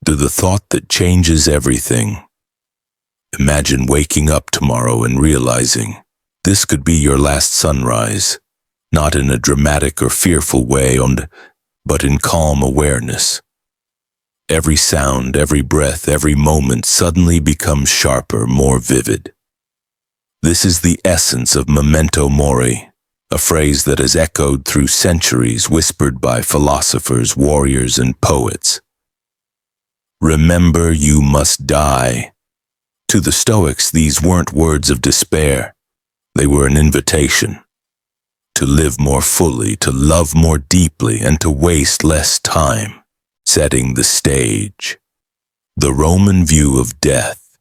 to the thought that changes everything. Imagine waking up tomorrow and realizing this could be your last sunrise, not in a dramatic or fearful way, but in calm awareness. Every sound, every breath, every moment suddenly becomes sharper, more vivid. This is the essence of Memento Mori, a phrase that has echoed through centuries, whispered by philosophers, warriors, and poets. Remember, you must die. To the Stoics, these weren't words of despair. They were an invitation to live more fully, to love more deeply, and to waste less time. Setting the stage. The Roman view of death.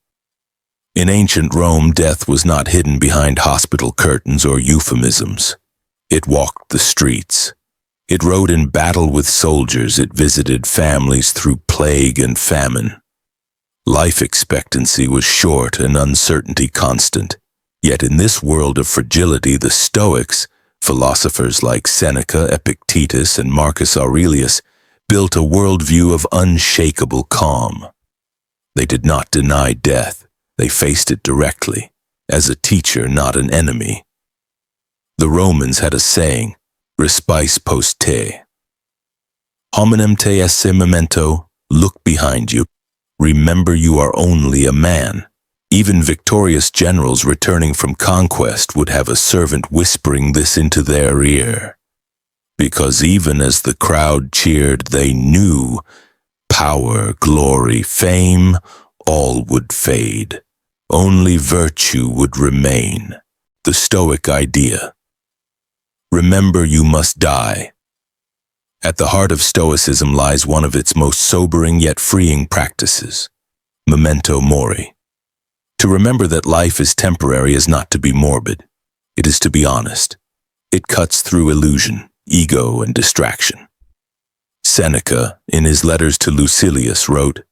In ancient Rome, death was not hidden behind hospital curtains or euphemisms. It walked the streets. It rode in battle with soldiers. It visited families through plague and famine. Life expectancy was short and uncertainty constant. Yet in this world of fragility, the Stoics, philosophers like Seneca, Epictetus, and Marcus Aurelius, built a worldview of unshakable calm. They did not deny death. They faced it directly, as a teacher, not an enemy. The Romans had a saying, respice post te. Hominem te esse memento, look behind you. Remember you are only a man. Even victorious generals returning from conquest would have a servant whispering this into their ear. Because even as the crowd cheered, they knew power, glory, fame, all would fade. Only virtue would remain. The Stoic idea. Remember, you must die. At the heart of Stoicism lies one of its most sobering yet freeing practices, Memento Mori. To remember that life is temporary is not to be morbid. It is to be honest. It cuts through illusion, ego, and distraction. Seneca, in his letters to Lucilius, wrote,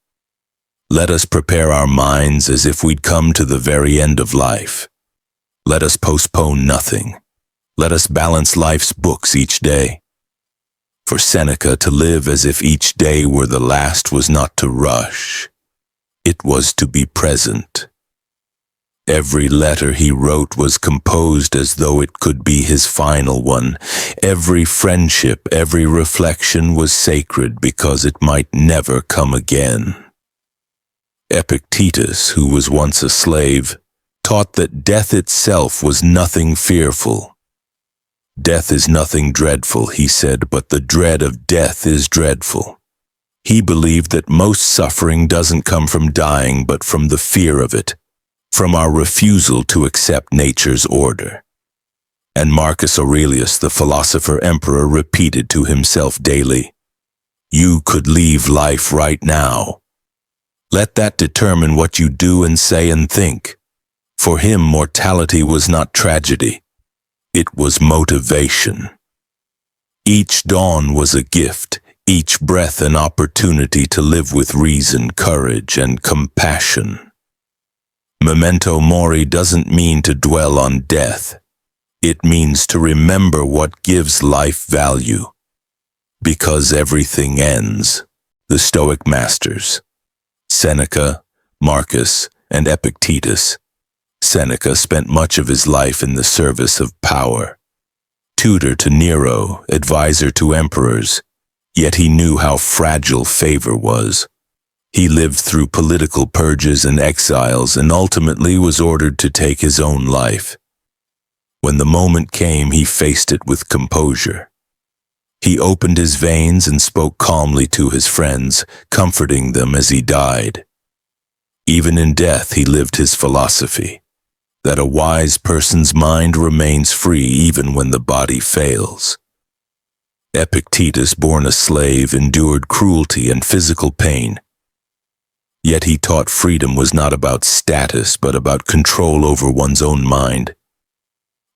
"Let us prepare our minds as if we'd come to the very end of life. Let us postpone nothing. Let us balance life's books each day." For Seneca, to live as if each day were the last was not to rush. It was to be present. Every letter he wrote was composed as though it could be his final one. Every friendship, every reflection was sacred because it might never come again. Epictetus, who was once a slave, taught that death itself was nothing fearful. Death is nothing dreadful, he said, but the dread of death is dreadful. He believed that most suffering doesn't come from dying, but from the fear of it, from our refusal to accept nature's order. And Marcus Aurelius, the philosopher-emperor, repeated to himself daily, "You could leave life right now. Let that determine what you do and say and think." For him, mortality was not tragedy. It was motivation. Each dawn was a gift, each breath an opportunity to live with reason, courage, and compassion. Memento Mori doesn't mean to dwell on death. It means to remember what gives life value. Because everything ends. The Stoic masters, Seneca, Marcus, and Epictetus. Seneca spent much of his life in the service of power. Tutor to Nero, advisor to emperors, yet he knew how fragile favor was. He lived through political purges and exiles and ultimately was ordered to take his own life. When the moment came, he faced it with composure. He opened his veins and spoke calmly to his friends, comforting them as he died. Even in death, he lived his philosophy, that a wise person's mind remains free even when the body fails. Epictetus, born a slave, endured cruelty and physical pain. Yet he taught freedom was not about status, but about control over one's own mind.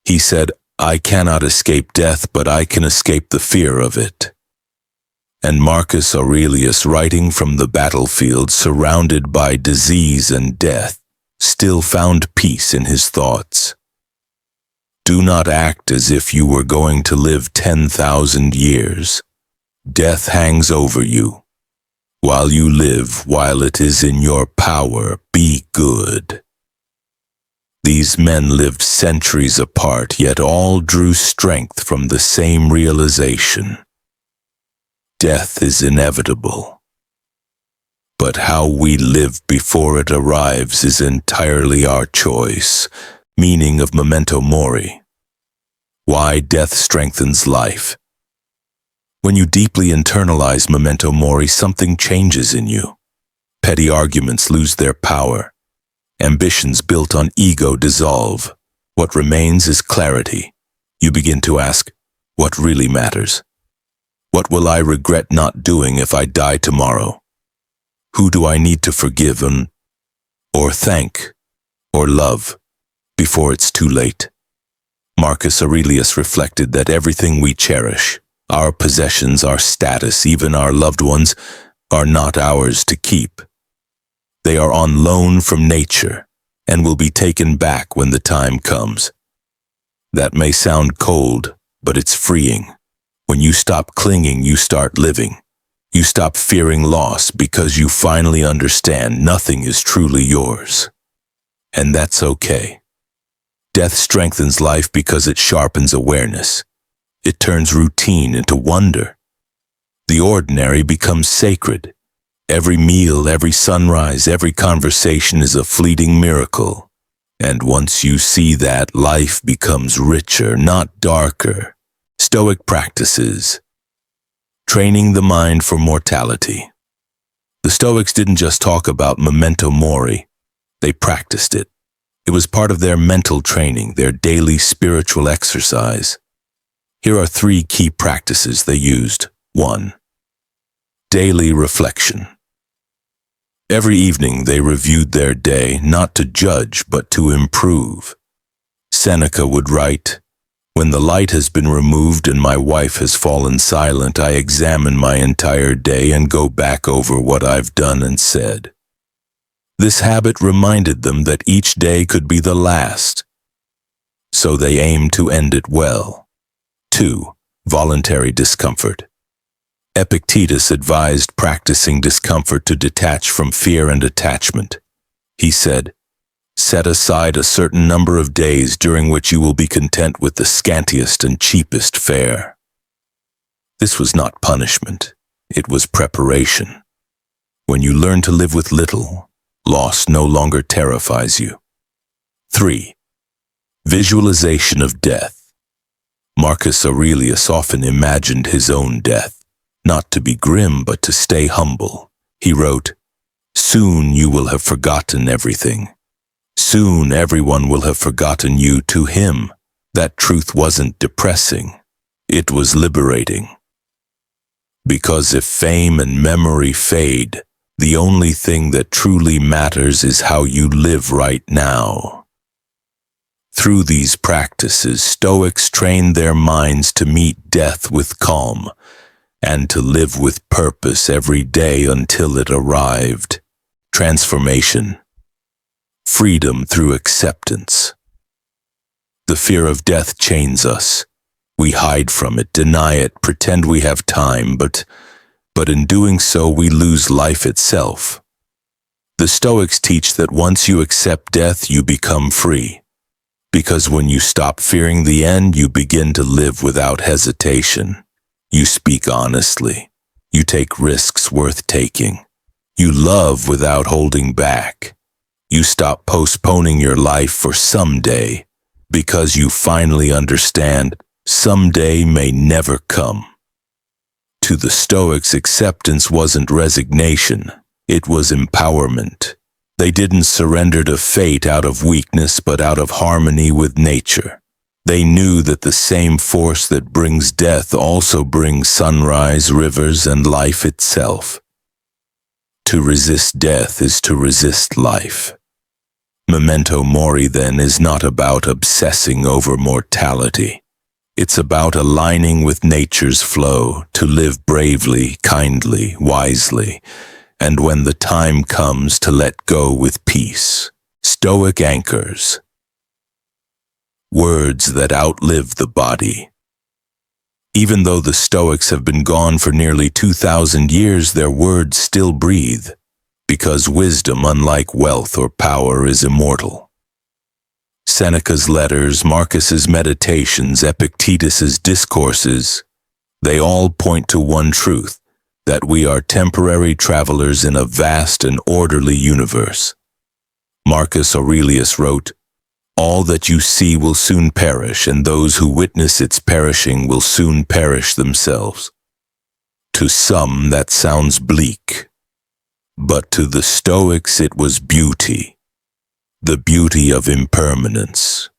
He said, "I cannot escape death, but I can escape the fear of it." And Marcus Aurelius, writing from the battlefield, surrounded by disease and death, still found peace in his thoughts. Do not act as if you were going to live 10,000 years. Death hangs over you. While you live, while it is in your power, be good. These men lived centuries apart, yet all drew strength from the same realization. Death is inevitable. But how we live before it arrives is entirely our choice. Meaning of Memento Mori. Why death strengthens life. When you deeply internalize Memento Mori, something changes in you. Petty arguments lose their power. Ambitions built on ego dissolve. What remains is clarity. You begin to ask, what really matters? What will I regret not doing if I die tomorrow? Who do I need to forgive or thank or love before it's too late? Marcus Aurelius reflected that everything we cherish, our possessions, our status, even our loved ones, are not ours to keep. They are on loan from nature and will be taken back when the time comes. That may sound cold, but it's freeing. When you stop clinging, you start living. You stop fearing loss because you finally understand nothing is truly yours. And that's okay. Death strengthens life because it sharpens awareness. It turns routine into wonder. The ordinary becomes sacred. Every meal, every sunrise, every conversation is a fleeting miracle. And once you see that, life becomes richer, not darker. Stoic practices. Training the mind for mortality. The Stoics didn't just talk about Memento Mori. They practiced it. It was part of their mental training, their daily spiritual exercise. Here are 3 key practices they used. 1. Daily reflection. Every evening they reviewed their day, not to judge, but to improve. Seneca would write, "When the light has been removed and my wife has fallen silent, I examine my entire day and go back over what I've done and said." This habit reminded them that each day could be the last, so they aimed to end it well. 2. Voluntary discomfort. Epictetus advised practicing discomfort to detach from fear and attachment. He said, "Set aside a certain number of days during which you will be content with the scantiest and cheapest fare." This was not punishment. It was preparation. When you learn to live with little, loss no longer terrifies you. 3. Visualization of death. Marcus Aurelius often imagined his own death, not to be grim but to stay humble. He wrote, "Soon you will have forgotten everything. Soon everyone will have forgotten you." To him, that truth wasn't depressing. It was liberating. Because if fame and memory fade, the only thing that truly matters is how you live right now. Through these practices, Stoics trained their minds to meet death with calm and to live with purpose every day until it arrived. Transformation. Freedom through acceptance. The fear of death chains us. We hide from it, deny it, pretend we have time, but in doing so we lose life itself. The Stoics teach that once you accept death, you become free. Because when you stop fearing the end, you begin to live without hesitation. You speak honestly. You take risks worth taking. You love without holding back. You stop postponing your life for someday, because you finally understand someday may never come. To the Stoics, acceptance wasn't resignation, it was empowerment. They didn't surrender to fate out of weakness, but out of harmony with nature. They knew that the same force that brings death also brings sunrise, rivers, and life itself. To resist death is to resist life. Memento Mori, then, is not about obsessing over mortality. It's about aligning with nature's flow, to live bravely, kindly, wisely, and when the time comes, to let go with peace. Stoic anchors. Words that outlive the body. Even though the Stoics have been gone for nearly 2,000 years, their words still breathe, because wisdom, unlike wealth or power, is immortal. Seneca's letters, Marcus's meditations, Epictetus's discourses, they all point to one truth, that we are temporary travelers in a vast and orderly universe. Marcus Aurelius wrote, "All that you see will soon perish, and those who witness its perishing will soon perish themselves." To some that sounds bleak, but to the Stoics it was beauty, the beauty of impermanence.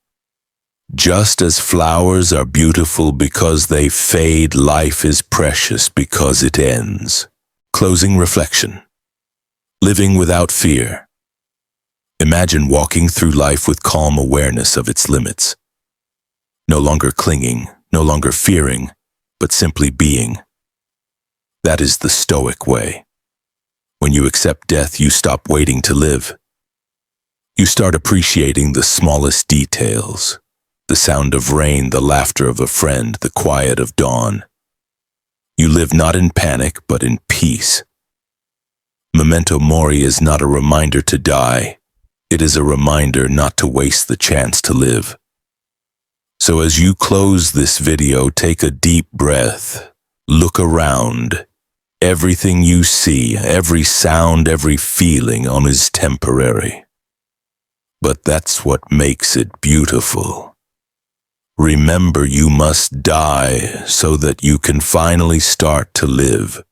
Just as flowers are beautiful because they fade, life is precious because it ends. Closing reflection. Living without fear. Imagine walking through life with calm awareness of its limits. No longer clinging, no longer fearing, but simply being. That is the Stoic way. When you accept death, you stop waiting to live. You start appreciating the smallest details. The sound of rain, the laughter of a friend, the quiet of dawn. You live not in panic, but in peace. Memento Mori is not a reminder to die. It is a reminder not to waste the chance to live. So as you close this video, take a deep breath. Look around. Everything you see, every sound, every feeling is temporary. But that's what makes it beautiful. Remember, you must die so that you can finally start to live.